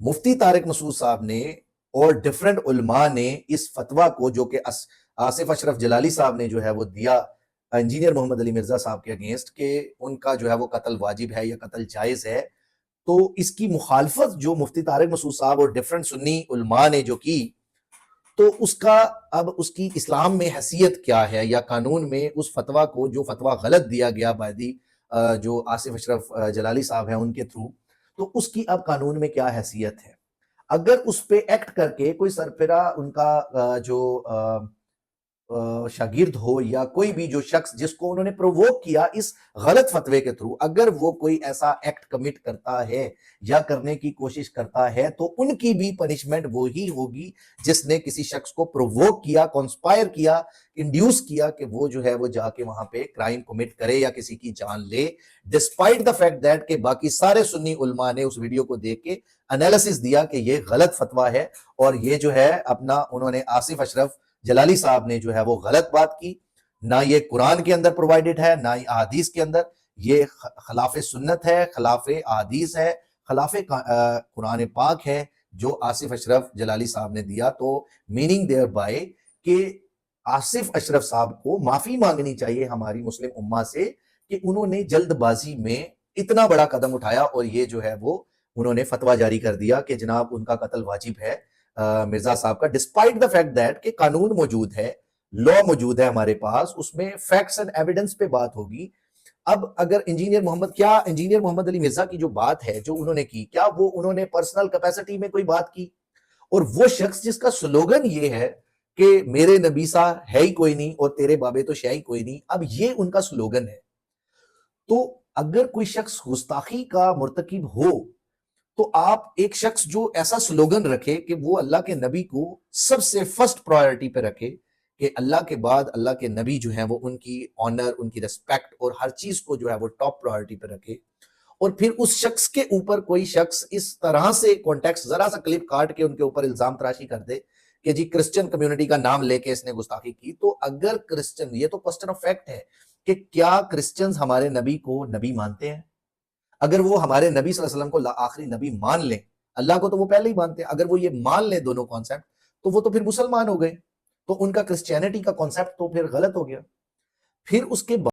مفتی طارق مسعود صاحب نے اور ڈفرینٹ علماء نے اس فتویٰ کو جو کہ آصف اشرف جلالی صاحب نے جو ہے وہ دیا انجینئر محمد علی مرزا صاحب کے اگینسٹ کہ ان کا جو ہے وہ قتل واجب ہے یا قتل جائز ہے، تو اس کی مخالفت جو مفتی طارق مسعود صاحب اور ڈفرینٹ سنی علماء نے جو کی، تو اس کا اب اس کی اسلام میں حیثیت کیا ہے، یا قانون میں اس فتویٰ کو جو فتویٰ غلط دیا گیا بادی جو آصف اشرف جلالی صاحب ہیں ان کے تھرو، تو اس کی اب قانون میں کیا حیثیت ہے؟ اگر اس پہ ایکٹ کر کے کوئی سربراہ ان کا جو شاگرد ہو یا کوئی بھی جو شخص جس کو انہوں نے پرووک کیا اس غلط فتوے کے تھرو، اگر وہ کوئی ایسا ایکٹ کمٹ کرتا ہے یا کرنے کی کوشش کرتا ہے، تو ان کی بھی پنشمنٹ وہی ہوگی جس نے کسی شخص کو پرووک کیا، کانسپائر کیا، انڈیوس کیا کہ وہ جو ہے وہ جا کے وہاں پہ کرائم کمٹ کرے یا کسی کی جان لے، ڈسپائٹ دا فیکٹ دیٹ کہ باقی سارے سنی علماء نے اس ویڈیو کو دیکھ کے انالیسس دیا کہ یہ غلط فتویٰ ہے، اور یہ جو ہے اپنا انہوں نے آصف اشرف جلالی صاحب نے جو ہے وہ غلط بات کی، نہ یہ قرآن کے اندر پرووائڈڈ ہے، نہ ہی احادیث کے اندر، یہ خلاف سنت ہے، خلاف احادیث ہے، خلاف قرآن پاک ہے جو آصف اشرف جلالی صاحب نے دیا۔ تو میننگ دیئر بائی کہ آصف اشرف صاحب کو معافی مانگنی چاہیے ہماری مسلم امہ سے کہ انہوں نے جلد بازی میں اتنا بڑا قدم اٹھایا اور یہ جو ہے وہ انہوں نے فتویٰ جاری کر دیا کہ جناب ان کا قتل واجب ہے مرزا صاحب کا، ڈسپائٹ دا فیکٹ دیٹ کہ قانون موجود ہے، لا موجود ہے ہمارے پاس، اس میں فیکٹس اینڈ ایویڈنس پہ بات ہوگی۔ اب اگر انجینئر محمد علی مرزا کی جو بات ہے جو انہوں نے کی، کیا وہ انہوں نے پرسنل کیپیسٹی میں کوئی بات کی؟ اور وہ شخص جس کا سلوگن یہ ہے کہ میرے نبی سا ہے ہی کوئی نہیں اور تیرے بابے تو شے ہی کوئی نہیں، اب یہ ان کا سلوگن ہے۔ تو اگر کوئی شخص گستاخی کا مرتکب ہو تو آپ ایک شخص جو ایسا سلوگن رکھے کہ وہ اللہ کے نبی کو سب سے فرسٹ پرائیورٹی پہ رکھے، کہ اللہ کے بعد اللہ کے نبی جو ہیں وہ ان کی آنر، ان کی ریسپیکٹ اور ہر چیز کو جو ہے وہ ٹاپ پرائیورٹی پہ رکھے، اور پھر اس شخص کے اوپر کوئی شخص اس طرح سے کانٹیکس ذرا سا کلپ کاٹ کے ان کے اوپر الزام تراشی کر دے کہ جی کرسچن کمیونٹی کا نام لے کے اس نے گستاخی کی، تو اگر کرسچن، یہ تو کوسچن آف فیکٹ ہے کہ کیا کرسچنز ہمارے نبی کو نبی مانتے ہیں؟ اگر وہ ہمارے نبی صلی اللہ علیہ وسلم کو آخری نبی مان لیں، اللہ کو تو وہ پہلے ہی مانتے ہیں، اگر وہ یہ مان لیں دونوں کانسیپٹ، تو وہ تو پھر مسلمان ہو گئے، تو ان کا کرسچینٹی کا کانسیپٹ تو پھر غلط ہو گیا۔ پھر اس کے